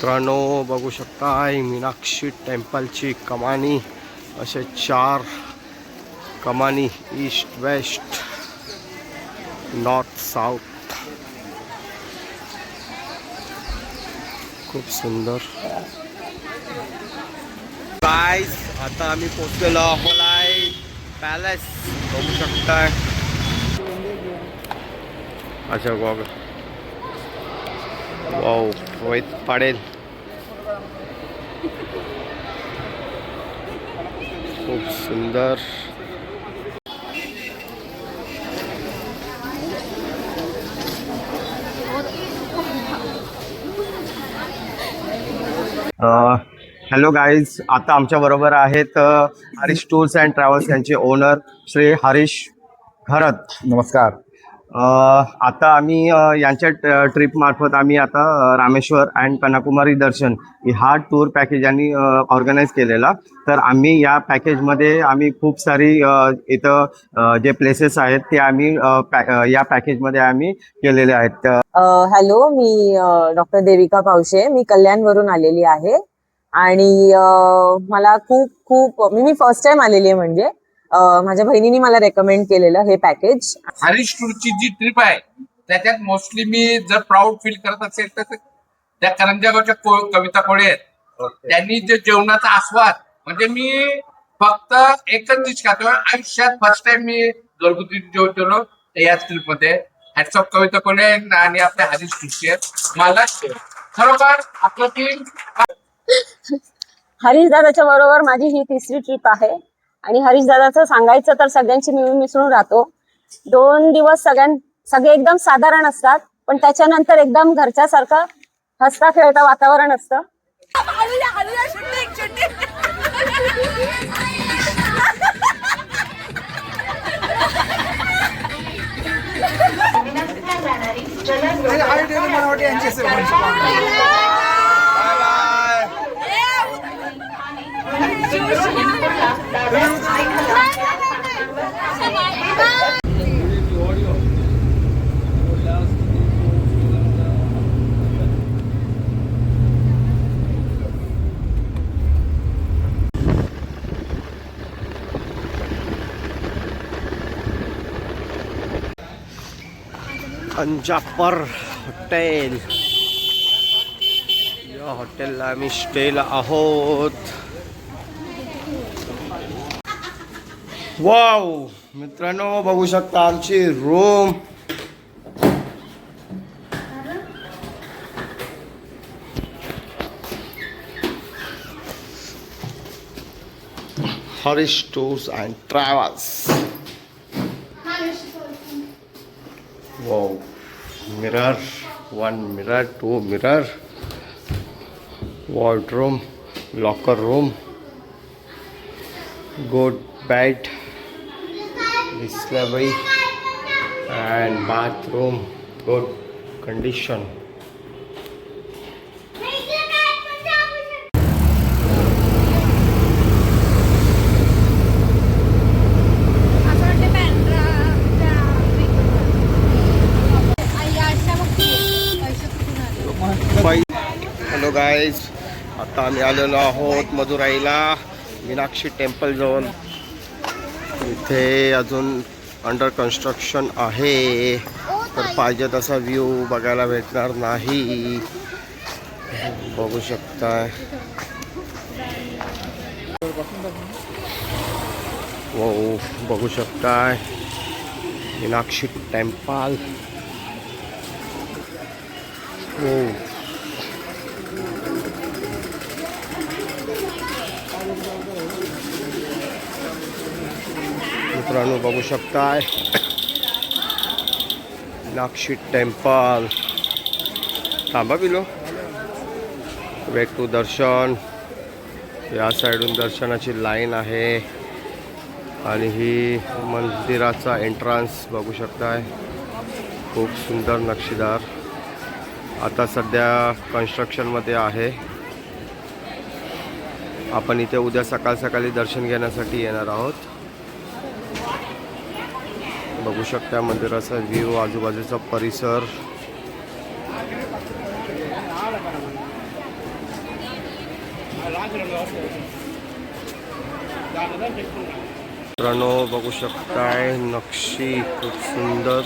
मित्रांनो बघू शकताय मीनाक्षी टेम्पलची कमानी, असे 4 कमानी, ईस्ट वेस्ट नॉर्थ साऊथ, खूप सुंदर. गाइस आता आम्ही पोहोचलेलो अहोलाई पॅलेस, बघू शकताय. अच्छा बघ, वाव रोहित पाडेल, खूप सुंदर. हॅलो गाईज, आता आमच्या बरोबर आहेत हरीश टूर्स अँड ट्रॅव्हल्स यांचे ओनर श्री हरीश घरत. नमस्कार. आता आम्ही यांच्या ट्रिप मार्फत आम्ही आता रामेश्वर अँड कन्याकुमारी दर्शन हा टूर पॅकेज यांनी ऑर्गनाईज केलेला. तर आम्ही या पॅकेजमध्ये आम्ही खूप सारी इथं जे प्लेसेस आहेत ते आम्ही या पॅकेजमध्ये आम्ही केलेले आहेत. हॅलो, मी डॉक्टर देविका पावशे, मी कल्याणवरून आलेली आहे आणि मला मी फर्स्ट टाइम आलेली आहे. म्हणजे माझ्या बहिणीने मला रेकमेंड केलेलं हे पॅकेज. हरीश टूरची जी ट्रिप आहे त्याच्यात मोस्टली मी जर प्राऊड फील करत असेल तर त्या करंजागावच्या कविता कोळे आहेत, त्यांनी जे जेवणाचा आस्वाद, म्हणजे मी फक्त एकच डिश खातो आयुष्यात, फर्स्ट टाइम मी घरगुती जेवलो याच ट्रिप मध्ये. हॅट्स ऑफ कविता कोळे आणि आपल्या हरीश टूरचे. मला खरोखर आपलं टीम हरीश दादाच्या बरोबर माझी ही 3री ट्रिप आहे आणि हरीश दादाचं सांगायचं तर सगळ्यांची मिळून मिसळून राहतो. 2 दिवस सगळे एकदम साधारण असतात, पण त्याच्यानंतर एकदम घरच्यासारखं हसता खेळता वातावरण असतं. अंजापर हॉटेल, या हॉटेलला आम्ही स्टेला आहोत. वाव मित्रांनो बघू शकता आमची room. Harish tours and travels. Wow, mirror, 1 mirror, 2 mirror, wardrobe, locker room, good bed, display and bathroom, good condition. Hello guys, आता आम्ही आलेलो आहोत मदुराईला मीनाक्षी टेम्पल जवळ. इथे अजून अंडर कन्स्ट्रक्शन आहे, तर पाहिजे तसा व्ह्यू बघायला भेटणार नाही. बघू शकताय. हो बघू शकताय मीनाक्षी टेम्पल. हो मित्रांनो बघू शकताय मीनाक्षी टेम्पल. थांबा बिलो, वेट टू दर्शन. या साईडून दर्शनाची लाईन आहे आणि ही मंदिराचा एंट्रन्स बघू शकताय, खूप सुंदर नक्षीदार. आता सध्या कन्स्ट्रक्शनमध्ये आहे. आपण इथे उद्या सकाळी दर्शन घेण्यासाठी येणार आहोत. बघू शकता मंदिराचा व्ह्यू, आजूबाजूचा परिसर. मित्रांनो बघू शकताय नक्षी खूप सुंदर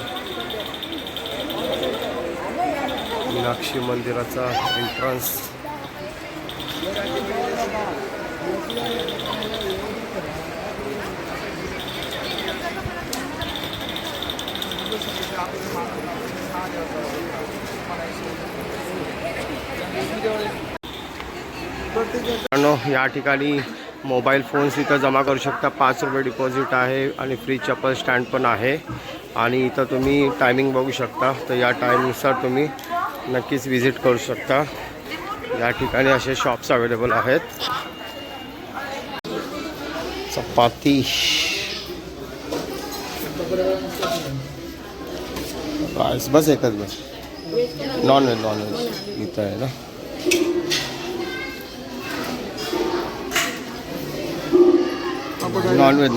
मीनाक्षी मंदिराचा एंट्रन्स. मित्रांनो या ठिकाणी मोबाईल फोन्स इथं जमा करू शकता. 5 रुपये डिपॉझिट आहे आणि फ्री चप्पल स्टँड पण आहे. आणि इथं तुम्ही टायमिंग बघू शकता. तर या टायमिंगनुसार तुम्ही नक्कीच विजिट करू शकता. या ठिकाणी असे शॉप्स अवेलेबल आहेत. चपाती राईस बस एकच बस. नॉनव्हेज इथं आहे ना. नॉनव्हेज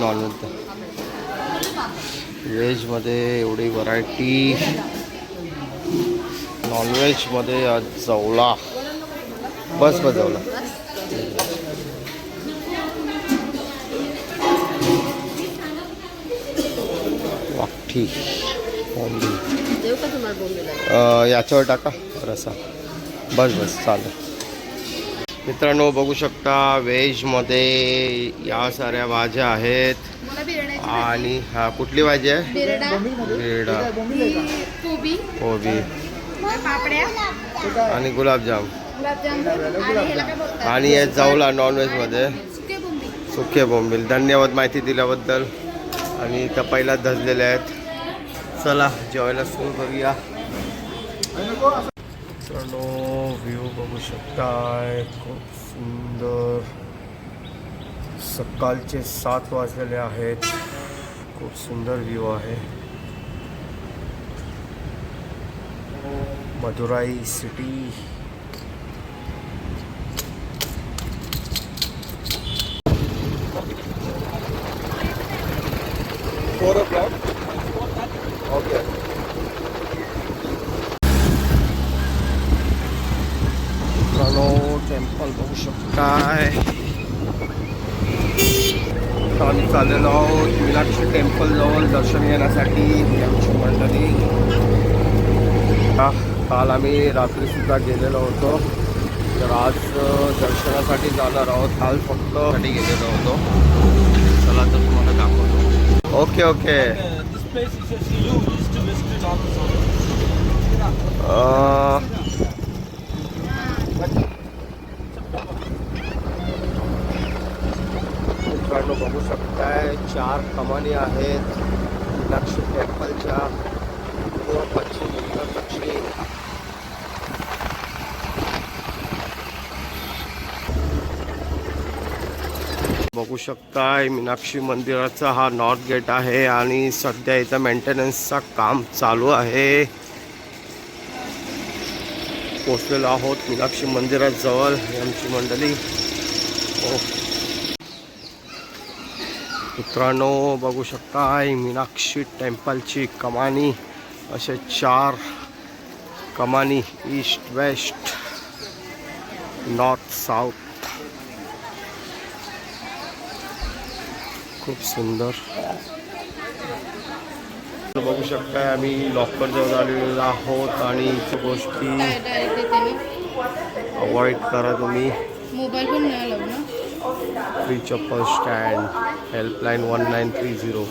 व्हेजमध्ये एवढी व्हरायटी. नॉनव्हेजमध्ये आज जवला बस जवला. वाकठी याच्यावर टाका रसा. बस चालेल. मित्रांनो बघू शकता व्हेजमध्ये या साऱ्या भाज्या आहेत. आणि हा कुठली भाजी आहे? बिरडा, कोबी आणि गुलाबजाम. आणि हे जवला नॉनव्हेजमध्ये सुके बोंबील. धन्यवाद माहिती दिल्याबद्दल. आणि इथं पहिला धजलेले आहेत. चला जेवायला सुरू करूया. मित्रांनो व्ह्यू बघू शकताय खूप सुंदर. सकाळचे 7 वाजलेले आहेत. खूप सुंदर व्ह्यू आहे. मदुराई सिटी. ओके. टेम्पल बघू शकताय. आम्ही चाललेलो आहोत मीनाक्षी टेम्पल जवळ दर्शन घेण्यासाठी. आमची मंडळी काल आम्ही रात्रीसुद्धा गेलेलो होतो. तर आज दर्शनासाठी जाणार आहोत. काल फक्त साठी गेलेलो होतो. चला तर तुम्हाला दाखवतो. ओके. मित्रांनो बघू शकताय 4 कमानी आहेत मीनाक्षी टेम्पलच्या. पूर्व, पश्चिम, उत्तर, दक्षिण. बघू शकताय मीनाक्षी मंदिराचा हा नॉर्थ गेट आहे. आणि सध्या इथं मेंटेनन्सचा काम चालू आहे. पोचलेलो आहोत मीनाक्षी मंदिरात जवळ. आमची मंडळी. मित्रांनो बघू शकताय मीनाक्षी टेम्पलची कमानी. असे 4 कमानी ईस्ट, वेस्ट, नॉर्थ, साऊथ. खूप सुंदर. बघू शकताय आम्ही लॉकर जवळ आलेलो आहोत. आणि गोष्टी अवॉइड करा तुम्ही. मोबाईल पण नाही लावू ना. फ्री चप्पल स्टँड. हेल्पलाईन 1930.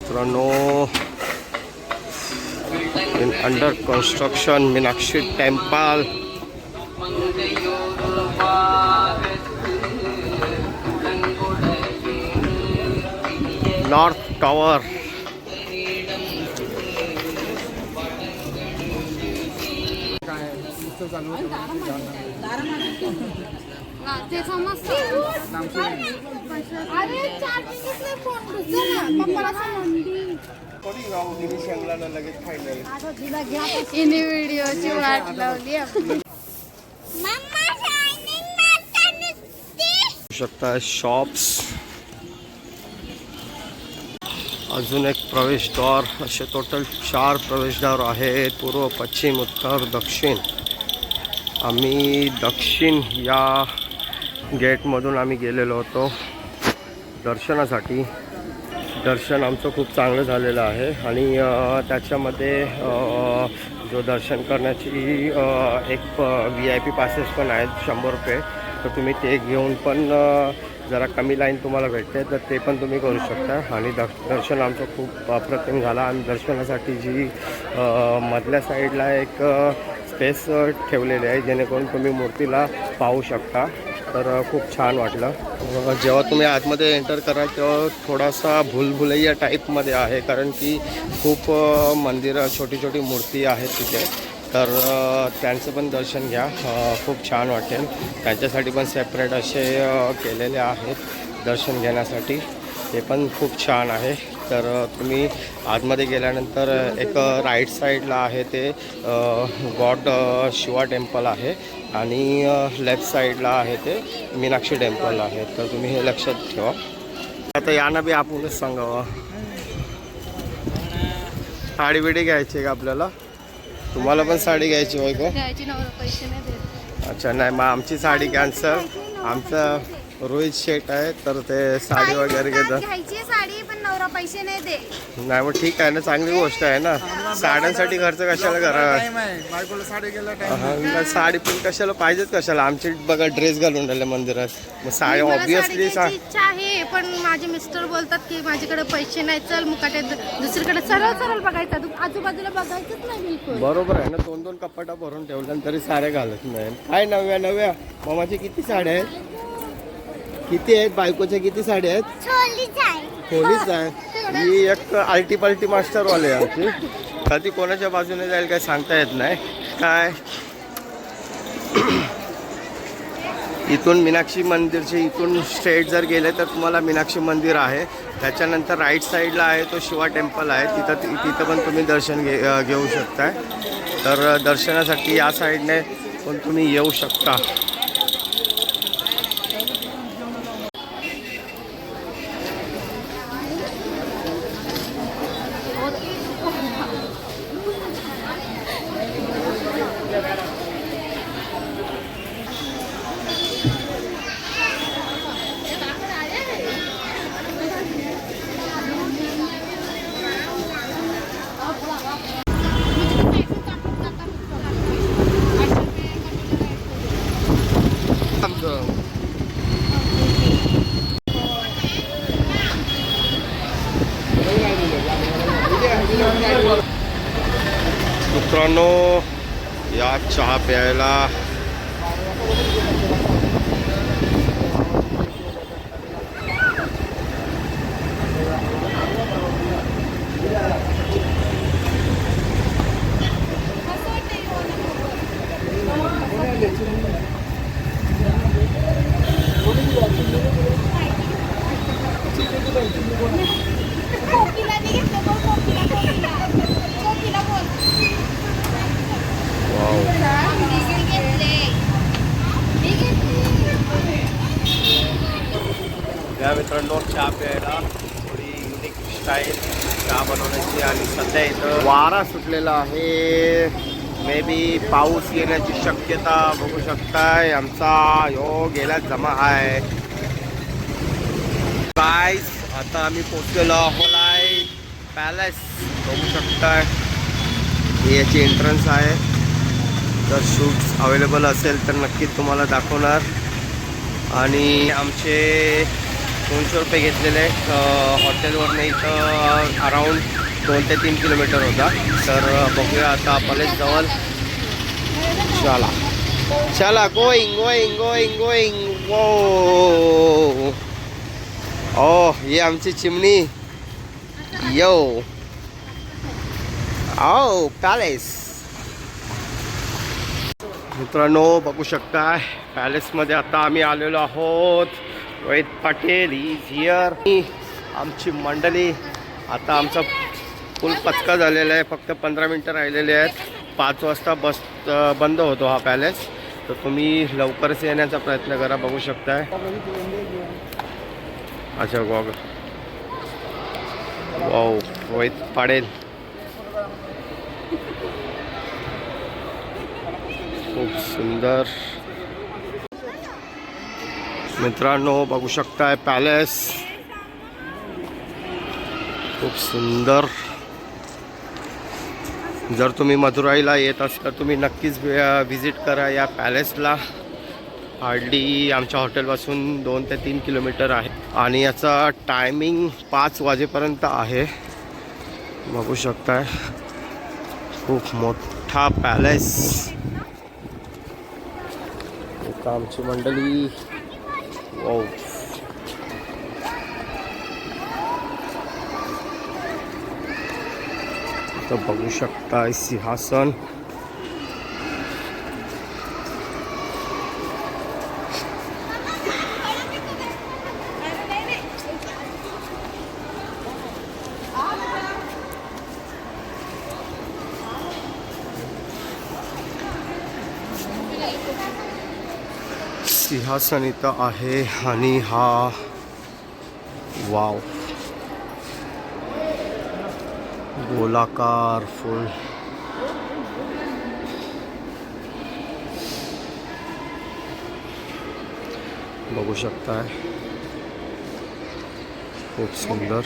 मित्रांनो in under construction Meenakshi temple. North tower. ते समजतं. अरे चार्जिंगच फोन पप्पाला हिने व्हिडिओची वाट लावली आपली. शकता शॉप्स. अजून एक प्रवेशद्वार. असे टोटल 4 प्रवेशद्वार आहेत. पूर्व, पश्चिम, उत्तर, दक्षिण. आम्ही दक्षिण या गेटमधून आम्ही गेलेलो होतो दर्शनासाठी. दर्शन आमचं खूप चांगलं झालेलं आहे आणि त्याच्यामध्ये जो दर्शन करण्याची एक VIP पासेस पण आहेत 100 रुपये. तर तुम्ही ते घेऊन पण जरा कमी लाईन तुम्हाला भेटते तर ते पण तुम्ही करू शकता. आणि दर्शन आमचं खूप अप्रतिम झाला. आणि दर्शनासाठी जी मधल्या साईडला एक स्पेस ठेवलेली आहे जेणेकरून तुम्ही मूर्तीला पाहू शकता. तर खूप छान वाटलं. जेव्हा तुम्ही आतमध्ये एंटर कराल तेव्हा थोडासा भूलभुलैया टाईपमध्ये आहे कारण की खूप मंदिरं छोटी छोटी मूर्ती आहेत तिथे. तर त्यांचं पण दर्शन घ्या, खूप छान वाटेल. त्यांच्यासाठी पण सेपरेट असे केलेले आहेत दर्शन घेण्यासाठी, ते पण खूप छान आहे. तर तुम्ही आतमध्ये गेल्यानंतर एक राईट साईडला आहे ते गॉड शिवा टेम्पल आहे आणि लेफ्ट साईडला आहे ते मीनाक्षी टेम्पल आहे. तर तुम्ही हे लक्षात ठेवा. आता यांना बी आपणच सांगावं. साडी बिडी घ्यायची आहे का आपल्याला? तुम्हाला पण साडी घ्यायची होय का? घ्यायची नवरा पैसे नाही देत. अच्छा, नाही मग आमची साडी कॅन्सल. आमचं रोहित शेट आहे तर ते साडी वगैरे घेतात. घ्यायची साडी पण नवरा पैसे नाही दे. नाही मग ठीक आहे ना, चांगली गोष्ट आहे ना. साड्यांसाठी खर्च कशाला करा? साडी पण कशाला पाहिजेच कशाला? आमची बघा ड्रेस घालून राहिले मंदिरात, मग साडी ऑब्विसली इच्छा आहे पण माझे मिस्टर बोलतात की माझ्याकडे पैसे नाही, चल मुकाटे दुसरीकडे सरळ सरळ बघायचं, आजूबाजूला बघायचंच नाही बिलकुल. बरोबर आहे ना. 2-2 कपाटा भरून ठेवल्या तरी साड्या घालत नाही. काय नव्या मामाची किती साड्या आहेत? किती आहेत? बायकोच्या किती साड्या आहेत? खोलीच आहे. ही एक आलटी पलटी मास्टरवाले आहे आमची. कधी कोणाच्या बाजूने जाईल काय सांगता येत नाही. काय इथून मीनाक्षी मंदिरचे इथून स्ट्रेट जर गेले तर तुम्हाला मीनाक्षी मंदिर आहे. त्याच्यानंतर राईट साईडला आहे तो शिवा टेम्पल आहे. तिथं पण तुम्ही दर्शन घेऊ शकताय. तर दर्शनासाठी या साईडने पण तुम्ही येऊ शकता. मित्रांनो, या चहा प्यायला या मित्रांनो चहा प्यायला थोडी युनिक स्टाईल चहा बनवण्याची. आणि सध्या इथं वारा सुटलेला आहे. मे बी पाऊस येण्याची शक्यता बघू शकताय. आमचा यो गेला जमा आहे. गाईज आता आम्ही पोचलेलो आहोत पॅलेस बघू शकताय. ही याची एंट्रन्स आहे. जर शूट्स अवेलेबल असेल तर नक्कीच तुम्हाला दाखवणार. आणि आमचे 200 रुपये घेतलेले हॉटेलवरनं इथं अराऊंड 2 ते 3 किलोमीटर होता. तर बघूया आता आपल्याच जवळ. चला गोईंग गोईंग गोईंग गोईंग. वो ओ ही आमची चिमणी. यो ओ पॅलेस. मित्रांनो बघू शकता पॅलेसमध्ये आता आम्ही आलेलो आहोत. Rohit Patil is here. आमची मंडळी आता आमचा फुल पचका झालेला आहे. फक्त 15 मिनटं राहिलेले आहेत. 5 वाजता बंद होतो हा पॅलेस. तर तुम्ही लवकरच येण्याचा प्रयत्न करा. बघू शकताय. अच्छा वाव रोहित पाटील खूप सुंदर मित्रांनो, बघू शकताय पॅलेस खूप सुंदर. जर तुम्ही मदुराईला येत असाल तर तुम्ही नक्कीच विजिट करा या पॅलेसला. हार्डली आमच्या हॉटेलपासून 2 ते 3 किलोमीटर आहे आणि याचा टायमिंग 5 वाजेपर्यंत आहे. बघू शकताय खूप मोठा पॅलेस. इथं आमची मंडळी वाव इथं बघू शकताय सिंहासन. सिंहासन इथं आहे आणि हा वाव गोलाकार फुल. बघू शकताय खूप सुंदर.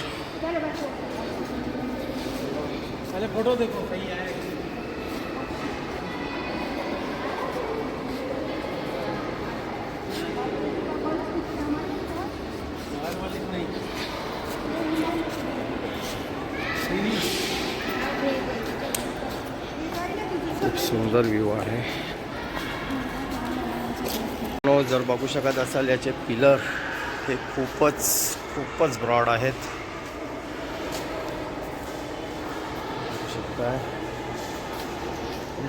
फोटो देखो सही है. खूप सुंदर व्ह्यू आहे. जर बघू शकत असाल याचे पिलर हे खूपच ब्रॉड आहेत. बघू शकताय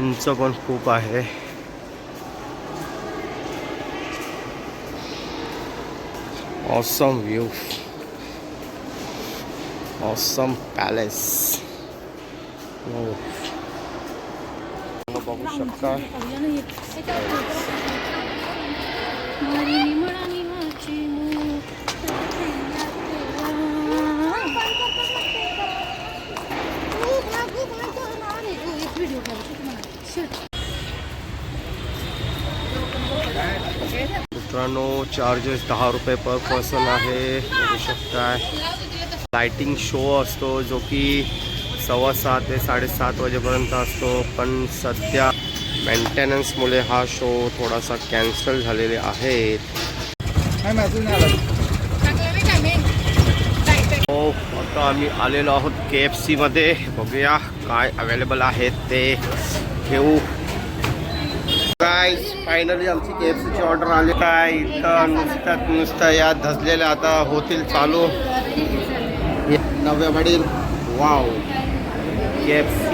उंच पण खूप आहे. Awesome view, awesome palace. बघू शकता मित्रांनो, चार्जेस 10 रुपये पर पर्सन आहे. बघू शकताय लाइटिंग शो असतो जो की 6:15 ते 7:30 वाजेपर्यंत असतो, पण सध्या मेंटेनन्समुळे हा शो थोडासा कॅन्सल झालेले आहेत. हो, आता आम्ही आलेलो आहोत KFC मध्ये. बघूया काय अवेलेबल आहेत ते घेऊ. गाइस, फायनली आमची KFCची ऑर्डर आली. काय इथं नुसतं या धजलेल्या आता होतील चालू नव्या वडील. Wow, KFC.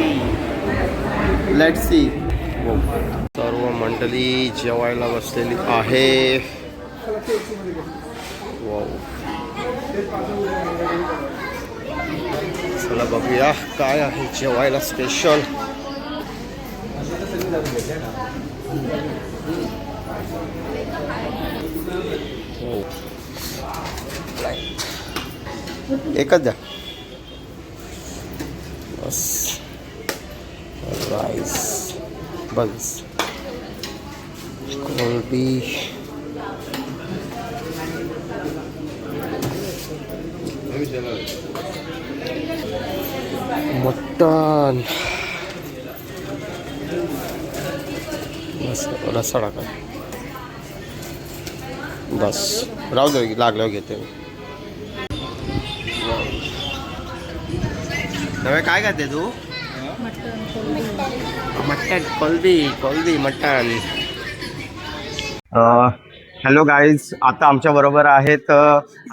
Let's see. सर्व मंडळी जेवायला बसलेली आहे. वाव, चला बघूया काय आहे जेवायला स्पेशल. एकच द्या बस. राईस, बस, कोलबी, मटन, बस रस्सा टाका. बस राहू दे, लागल्यावर घेते. नव्हे काय खाते तू? मटन, कोलबी मटन. हॅलो गाईज, आता आमच्या बरोबर आहेत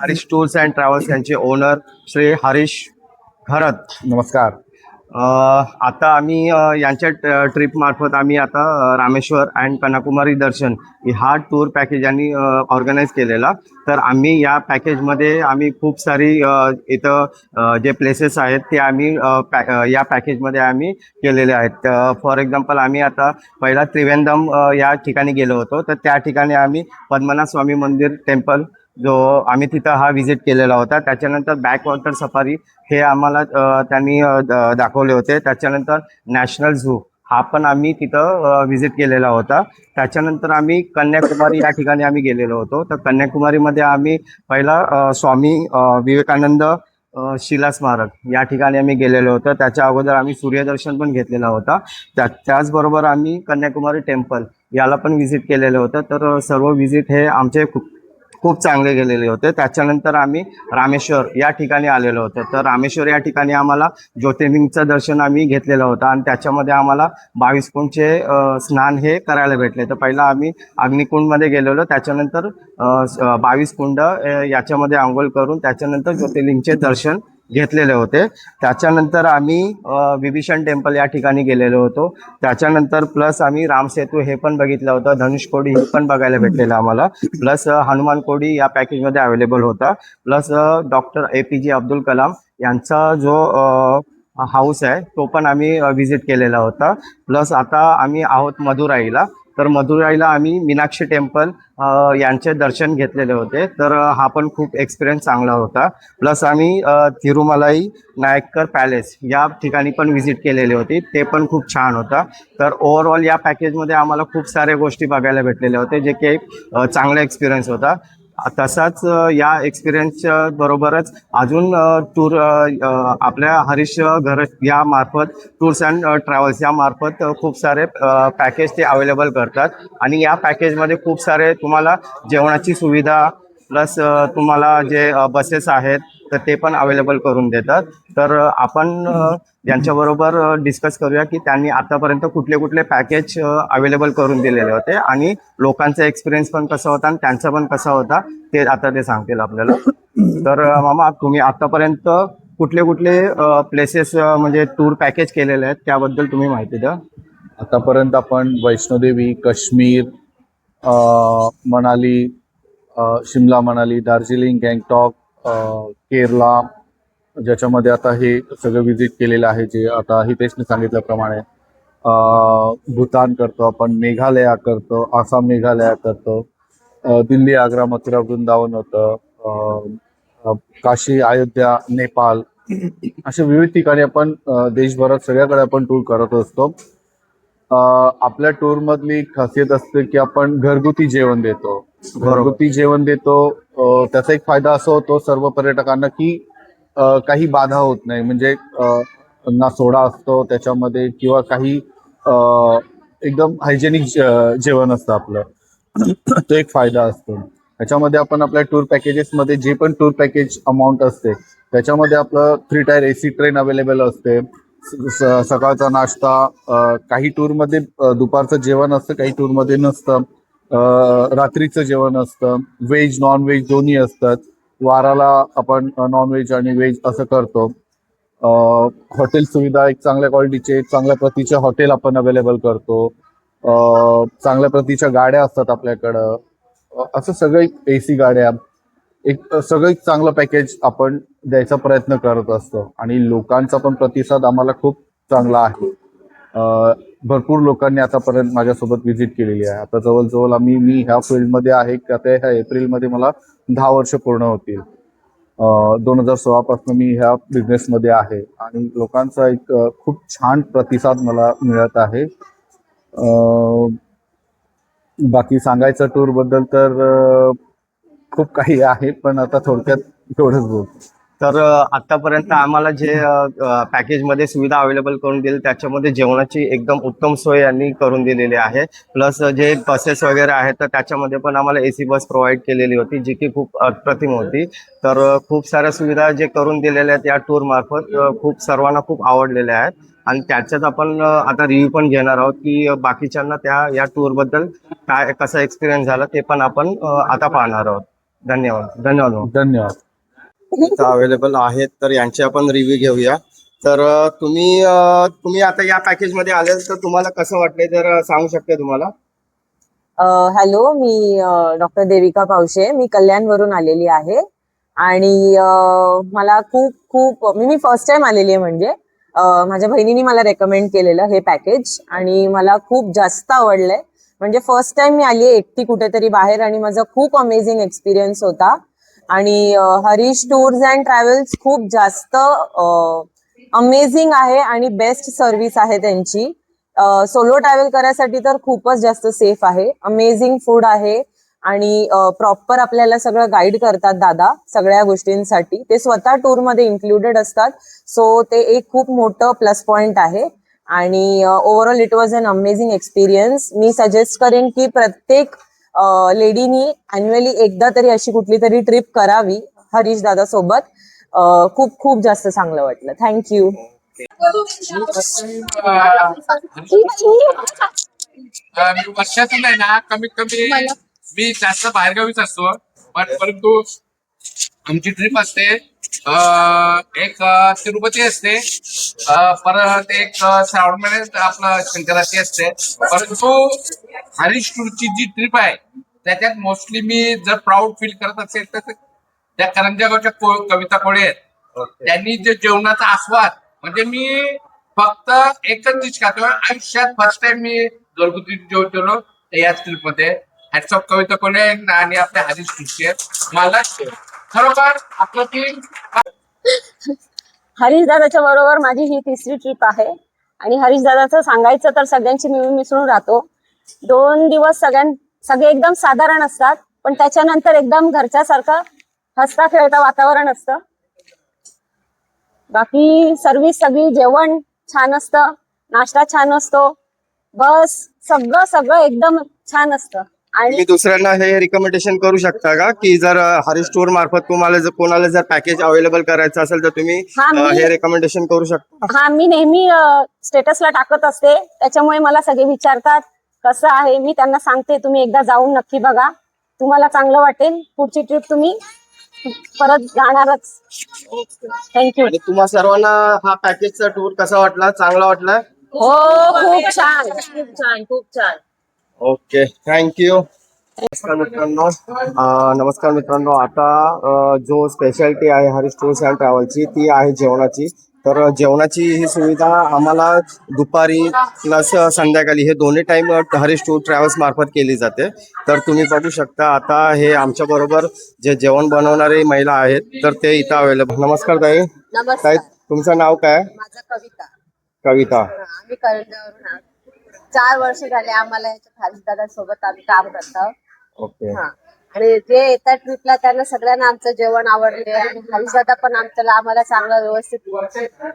हरीश टूर्स अँड ट्रॅव्हल्स यांचे ओनर श्री हरीश घरत. नमस्कार. आता आम्ही यांच्या ट्रिपमार्फत आम्ही आता रामेश्वर अँड कन्याकुमारी दर्शन हा टूर पॅकेज यांनी ऑर्गनाईज केलेला. तर आम्ही या पॅकेजमध्ये आम्ही खूप सारी इथं जे प्लेसेस आहेत ते आम्ही या पॅकेजमध्ये आम्ही केलेले आहेत. फॉर एक्झाम्पल, आम्ही आता पहिला त्रिवेंद्रम या ठिकाणी गेलो होतो. तर त्या ठिकाणी आम्ही पद्मनाभ स्वामी मंदिर टेम्पल जो आम्ही तिथं हा व्हिजिट केलेला होता. त्याच्यानंतर बॅकवॉटर सफारी हे आम्हाला त्यांनी दाखवले होते. त्याच्यानंतर नॅशनल झू हा पण आम्ही तिथं व्हिजिट केलेला होता. त्याच्यानंतर आम्ही कन्याकुमारी या ठिकाणी आम्ही गेलेलो होतो. तर कन्याकुमारीमध्ये आम्ही पहिला स्वामी विवेकानंद शिला स्मारक या ठिकाणी आम्ही गेलेलो होतो. त्याच्या अगोदर आम्ही सूर्यदर्शन पण घेतलेला होता. त्याचबरोबर आम्ही कन्याकुमारी टेम्पल याला पण व्हिजिट केलेलं होतं. तर सर्व व्हिजिट हे आमचे खूप चांगले गेलेले होते. त्याच्यानंतर आम्ही रामेश्वर या ठिकाणी आलेलो होतो. तर रामेश्वर या ठिकाणी आम्हाला ज्योतिर्लिंगचं दर्शन आम्ही घेतलेलं होतं आणि त्याच्यामध्ये आम्हाला 22 कुंडचे स्नान हे करायला भेटले. तर पहिला आम्ही अग्निकुंडमध्ये गेलेलो, त्याच्यानंतर 22 कुंड याच्यामध्ये आंघोळ करून त्याच्यानंतर ज्योतिर्लिंगचे दर्शन घेतलेले होते. त्याच्यानंतर आम्ही विभीषण टेम्पल या ठिकाणी गेलेलो होतो. त्याच्यानंतर प्लस आम्ही रामसेतू हे पण बघितलं होतं. धनुषकोडी हे पण बघायला भेटलेलं आम्हाला. प्लस हनुमान कोडी या पॅकेजमध्ये अवेलेबल होता. Plus doctor APJ Abdul Kalam यांचा जो हाऊस आहे तो पण आम्ही व्हिजिट केलेला होता. प्लस आता आम्ही आहोत मदुराईला. तर मदुराईला आम्ही मीनाक्षी टेम्पल यांचे दर्शन घेतलेले होते. तर हा पण खूप एक्सपिरियन्स चांगला होता. प्लस आम्ही तिरुमलाई नायक्कर पॅलेस या ठिकाणी पण व्हिजिट केलेली होती. ते पण खूप छान होता. तर ओव्हरऑल या पॅकेजमध्ये आम्हाला खूप साऱ्या गोष्टी बघायला भेटलेल्या होत्या, जे की एक चांगला एक्सपिरियन्स होता. तसाच या एक्सपिरियन्सच्या बरोबरच अजून टूर आपल्या हरीश घर या मार्फत टूर्स अँड ट्रॅव्हल्स या मार्फत खूप सारे पॅकेज ते अवेलेबल करतात. आणि या पॅकेजमध्ये खूप सारे तुम्हाला जेवणाची सुविधा प्लस तुम्हाला जे बसेस आहेत तर ते पण अवेलेबल करून देतात. तर आपण यांच्याबरोबर डिस्कस करूया की त्यांनी आतापर्यंत कुठले कुठले पॅकेज अवेलेबल करून दिलेले होते आणि लोकांचा एक्सपिरियन्स पण कसा होता आणि त्यांचा पण कसा होता ते आता ते सांगतील आपल्याला. तर मामा, तुम्ही आतापर्यंत कुठले कुठले प्लेसेस म्हणजे टूर पॅकेज केलेले आहेत त्याबद्दल तुम्ही माहिती द्या. आतापर्यंत आपण वैष्णोदेवी, काश्मीर, मनाली, शिमला, मनाली, दार्जिलिंग, गँगटॉक, केरला, ज्याच्यामध्ये आता हे सगळं व्हिजिट केलेलं आहे, जे आता हितेशने सांगितल्याप्रमाणे. भूतान करतो आपण, मेघालया करतो, आसाम मेघालया करतो, दिल्ली, आग्रा, मथुरा, वृंदावन होतं, काशी, अयोध्या, नेपाळ, अशा विविध ठिकाणी आपण देशभरात सगळ्याकडे आपण टूर करत असतो. आपल्या टूर मधली खासियत असते की आपण घरगुती जेवण देतो. त्याचा एक फायदा असा होतो सर्व पर्यटकांना की काही बाधा होत नाही. म्हणजे ना सोडा असतो त्याच्यामध्ये किंवा काही एकदम हायजेनिक जेवण असतं आपलं. तो एक फायदा असतो. त्याच्यामध्ये आपण आपल्या टूर पॅकेजेसमध्ये जे पण टूर पॅकेज अमाऊंट असते त्याच्यामध्ये आपलं 3 टायर AC ट्रेन अवेलेबल असते. सकाळचा नाश्ता, काही टूरमध्ये दुपारचं जेवण असतं, काही टूरमध्ये नसतं. रात्रीचं जेवण असतं. व्हेज नॉन व्हेज दोन्ही असतात. वाराला आपण नॉन व्हेज आणि व्हेज असं करतो. हॉटेल सुविधा एक चांगल्या क्वालिटीचे, चांगल्या प्रतीचे हॉटेल आपण अवेलेबल करतो. चांगल्या प्रतीच्या गाड्या असतात आपल्याकडं. असं सगळं AC गाड्या, एक सगळं एक चांगलं पॅकेज आपण द्यायचा प्रयत्न करत असतो. आणि लोकांचा पण प्रतिसाद आम्हाला खूप चांगला आहे. भरपूर लोकांनी आतापर्यंत माझ्यासोबत व्हिजिट केलेली आहे. आता जवळजवळ मी ह्या फील्डमध्ये आहे की आता ह्या एप्रिलमध्ये मला 10 वर्ष पूर्ण होतील. 2016 पासून मी ह्या बिझनेसमध्ये आहे आणि लोकांचा एक खूप छान प्रतिसाद मला मिळत आहे. बाकी सांगायचं टूर बद्दल तर खूप काही आहे, पण आता थोडक्यात एवढंच बोल. तर आतापर्यंत आम्हाला जे पॅकेजमध्ये सुविधा अवेलेबल करून दिली त्याच्यामध्ये जेवणाची एकदम उत्तम सोय यांनी करून दिलेली आहे. प्लस जे बसेस वगैरे आहेत तर त्याच्यामध्ये पण आम्हाला AC बस प्रोव्हाइड केलेली होती, जी की खूप अप्रतिम होती. तर खूप साऱ्या सुविधा जे करून दिलेल्या आहेत या टूरमार्फत खूप सर्वांना खूप आवडलेल्या आहेत. आणि त्याच्यात आपण आता रिव्ह्यू पण घेणार आहोत की बाकीच्यांना या टूरबद्दल काय कसा एक्सपिरियन्स झाला ते पण आपण आता पाहणार आहोत. धन्यवाद. धन्यवाद. अवेलेबल आहेत तर यांचे आपण रिव्ह्यू घेऊया. तर तुम्ही आता या पॅकेजमध्ये आले तर तुम्हाला कसं वाटलंय जर सांगू शकते तुम्हाला? हॅलो, मी डॉक्टर देविका पावशे. मी कल्याणवरून आलेली आहे आणि मला मी फर्स्ट टाइम आलेली आहे. म्हणजे माझ्या बहिणीने मला रेकमेंड केलेलं हे पॅकेज आणि मला खूप जास्त आवडलंय. म्हणजे फर्स्ट टाइम मी आली आहे एकटी कुठेतरी बाहेर आणि माझा खूप अमेझिंग एक्सपिरियन्स होता. आणि हरीश टूर्स अँड ट्रॅव्हल्स खूप जास्त अमेझिंग आहे आणि बेस्ट सर्व्हिस आहे त्यांची. सोलो ट्रॅव्हल करायसाठी तर खूपच जास्त सेफ आहे. अमेझिंग फूड आहे आणि प्रॉपर आपल्याला सगळं गाईड करतात दादा सगळ्या गोष्टींसाठी. ते स्वतः टूर मध्ये इन्क्लुडेड असतात. सो ते एक खूप मोठं प्लस पॉइंट आहे. आणि overall it was an amazing experience. मी सजेस्ट करेन की प्रत्येक लेडीनी अॅन्युअली एकदा तरी अशी कुठली तरी ट्रिप करावी हरीश दादा सोबत. खूप खूप जास्त चांगलं वाटलं. थँक्यू. मी वर्षातून आहे ना कमीत कमी मी जास्त बाहेरगावीच असतो, पण परंतु आमची ट्रिप असते एक तिरुपती असते, परत एक श्रावण महिन्यात आपलं शंकराची असते. परंतु हरीश टूरची जी ट्रिप आहे त्याच्यात मोस्टली मी जर प्राऊड फील करत असेल तर त्या करंजागावच्या कविता कोळे आहेत, त्यांनी जे जेवणाचा आस्वाद म्हणजे मी फक्त एकच डिश खातो आयुष्यात. फर्स्ट टाइम मी घरगुती जेवलो याच ट्रिप मध्ये. हॅट्स ऑफ कविता कोळे आणि आपल्या हरीश टूरचे. मला खरोखर आपलं टीम हरीश दादाच्या बरोबर माझी ही तिसरी ट्रिप आहे आणि हरीश दादाचं सांगायचं तर सगळ्यांची मिळून मिसळून राहतो. 2 दिवस सगळे एकदम साधारण असतात, पण त्याच्यानंतर एकदम घरच्यासारखं हसता खेळता वातावरण असतं. बाकी सर्व्हिस सगळी, जेवण छान असतं, नाश्ता छान असतो, बस सगळं एकदम छान असतं. आणि तुम्ही दुसऱ्यांना हे रिकमेंडेशन करू शकता का की जर हरीश टूर मार्फत तुम्हाला जर कोणाला जर पॅकेज अवेलेबल करायचं असेल तर तुम्ही हे रिकमेंडेशन करू शकता? हा, मी नेहमी स्टेटसला टाकत असते, त्याच्यामुळे मला सगळे विचारतात कसं आहे. मी त्यांना सांगते तुम्ही एकदा जाऊन नक्की बघा, तुम्हाला चांगलं वाटेल. पुढची ट्रिप तुम्ही परत जाणारच. थँक्यू. आणि तुम्हा सर्वांना हा पॅकेजचा टूर कसा वाटला? चांगला वाटला? हो, खूप छान खूप छान खूप छान. Okay, thank you. नमस्कार मित्रांनो, आता जो स्पेशालिटी आहे हरीश टूर्स अँड ट्रॅव्हलची ती आहे जेवणाची. तर जेवणाची ही सुविधा आम्हाला दुपारी प्लस संध्याकाळी हे दोन्ही टाइम हरीश टूर ट्रॅव्हल्स मार्फत केली जाते. तर तुम्ही बघू शकता आता हे आमच्या बरोबर जे जेवण बनवणारे महिला आहेत तर ते इथं अवेलेबल. नमस्कार ताई. नमस्कार. तुमचं नाव काय? माझं कविता. कविता. आम्ही करंजावरून 4 वर्ष झाले आम्हाला याच्या हरीश दादा सोबत आम्ही काम करतो. ओके. आणि जे येतात ट्रिपला त्यांना सगळ्यांना आमचं जेवण आवडले आणि हरीश दादा पण आम्हाला चांगलं व्यवस्थित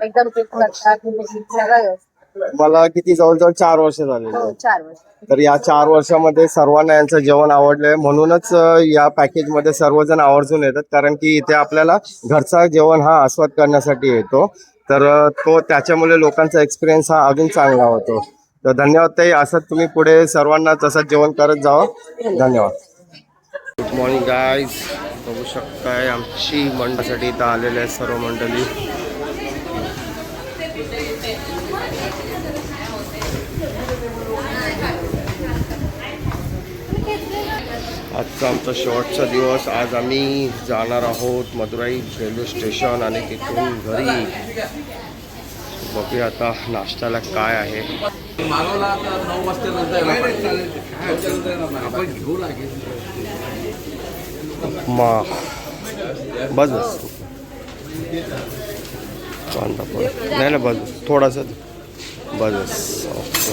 एकदम ट्रिप करतात. सगळं व्यवस्थित. मला किती जवळजवळ 4 वर्ष झाले. हो, 4 वर्ष. तर या 4 वर्षामध्ये सर्वांना यांचं जेवण आवडलंय, म्हणूनच या पॅकेजमध्ये सर्वजण आवर्जून येतात, कारण की इथे आपल्याला घरचा जेवण हा आस्वाद करण्यासाठी येतो. तर त्याच्यामुळे लोकांचा एक्सपिरियन्स हा अजून चांगला होतो. तर धन्यवाद ताई. असं तुम्ही पुढे सर्वांना तसंच जेवण करत जावं. धन्यवाद. Good morning guys. बघू शकताय आमची मंडळासाठी इथं आलेले आहे सर्व मंडळी. आजचा आमचा शेवटचा दिवस. आज आम्ही जाणार आहोत मदुराई रेल्वे स्टेशन आणि तिथून घरी. बघूया आता नाश्त्याला काय आहे. बस कांदा पण नाही ना, बस थोडासा बस. ओके,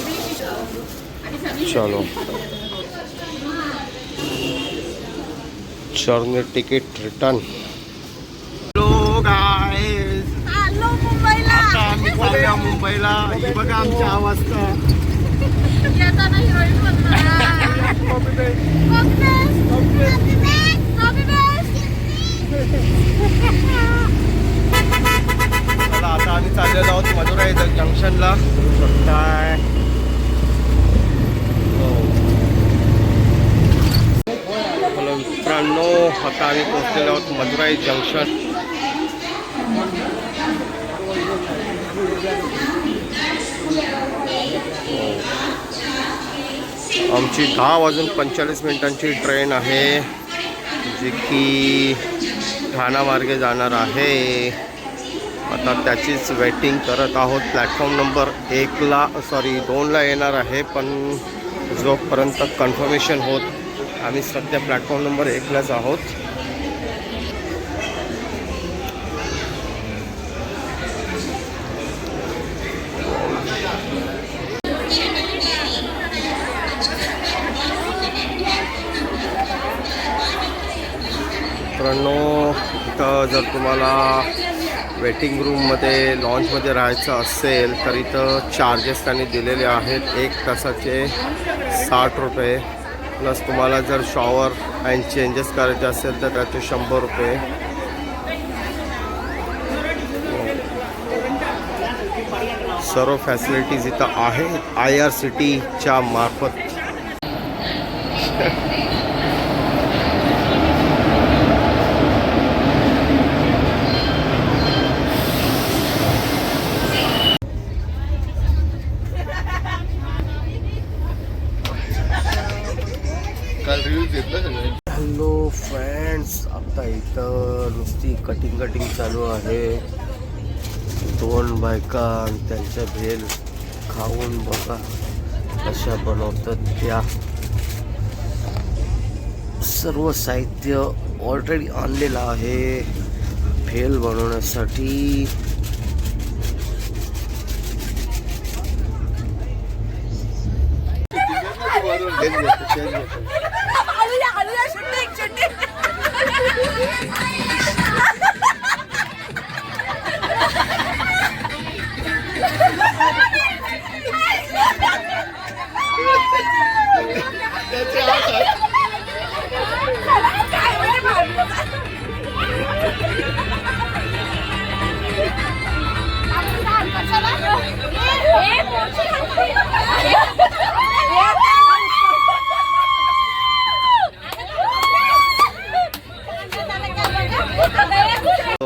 चलो चर्नी तिकीट रिटर्न. आता आम्ही चाललो मुंबईला. ही बघा आमची अवस्था. आता आम्ही चाललेलो आहोत मदुराई जंक्शनला. काय मित्रांनो, आता आम्ही पोहोचलेलो आहोत मदुराई जंक्शन. आमची 10:45 ट्रेन आहे, जी की ठाणा मार्गे जाणार आहे. आता त्याचीच वेटिंग करत आहोत. प्लॅटफॉर्म नंबर 2ला येणार आहे, पण जोपर्यंत कन्फर्मेशन होत आम्ही सध्या प्लॅटफॉर्म नंबर 1लाच आहोत. जर तुम्हाला वेटिंग रूममध्ये लॉन्चमध्ये राहायचं असेल तर इथं चार्जेस त्यांनी दिलेले आहेत 1 तासाचे 60 रुपये प्लस तुम्हाला जर शॉवर अँड चेंजेस करायचे असेल तर त्याचे 100 रुपये. सर्व फॅसिलिटीज इथं आहेत IRCTCच्या मार्फत. काल रिव्ह्यू घेतलं सगळं. हॅलो फ्रेंड्स, आता इथं नुसती कटिंग चालू आहे. 2 बायका आणि त्यांच्या भेल खाऊन बघा कशा बनवतात त्या. सर्व साहित्य ऑलरेडी आणलेलं आहे भेल बनवण्यासाठी.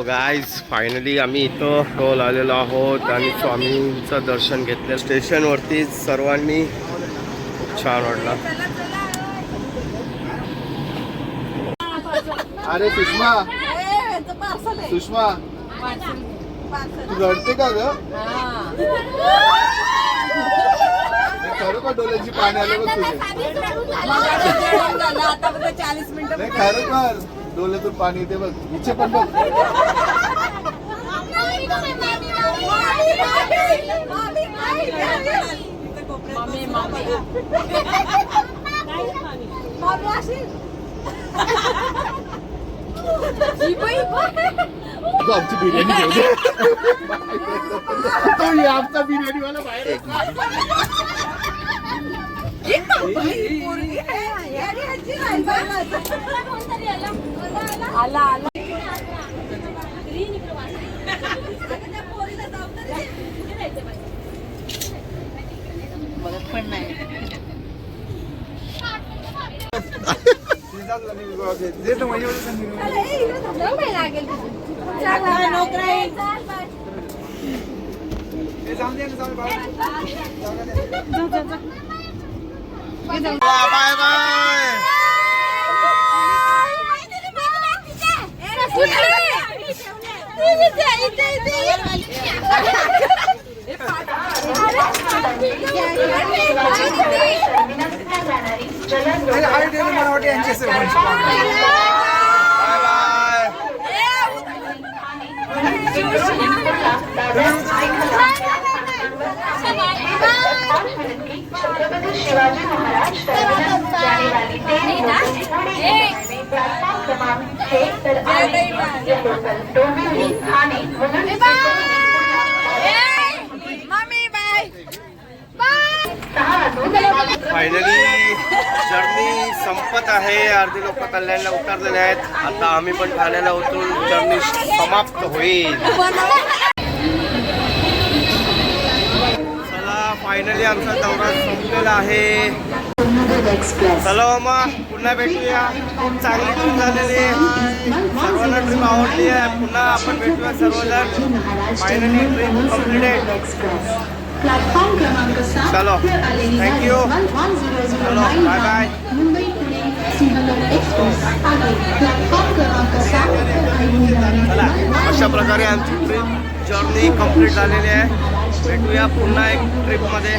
गाईज फायनली आम्ही इथं टोल आलेलो आहोत आणि स्वामींचं दर्शन घेतलं. स्टेशनवरती सर्वांनी खूप छान वाटलं. अरे सुषमा तू रडते का ग? खरोखर डोळ्याची पाणी आले बघ तुझे. नाही खरोखर डोळ्यातून पाणी येते बघ. इच्छे पण बघ. आमची बिर्याणी घेऊ दे. तो ये आमचा बिर्याणी वाला बाहेर. Bye bye. Chhatrapati Shivaji Maharaj terminus जाने वाली ट्रेन प्लेटफॉर्म क्रमांक 6 तर ये local Dombivli Thane Mulund finally journey संपत आहे. अर्धी लोक कल्याणला उतरलेले आहेत. आता आम्ही पण ठाण्याला उतरून जर्नी समाप्त होईल. चला फायनली आमचा दौरा संपलेला आहे. चला मग पुन्हा भेटूया. खूप चांगली ट्रिप झालेली आहे. सर्वांना ट्रिप आवडली आहे. पुन्हा आपण भेटूया सर्वजण. Finally trip completed. प्लॅटफॉर्म क्रमांक 7 चलो थँक्यू. चलो bye bye. Mumbai Pune Sinhagad express आगे प्लॅटफॉर्म क्रमांक 7. चला अशा प्रकारे आमची ट्रिप जर्नी कंप्लीट झालेली आहे. भेटूया पुन्हा एक ट्रिपमध्ये.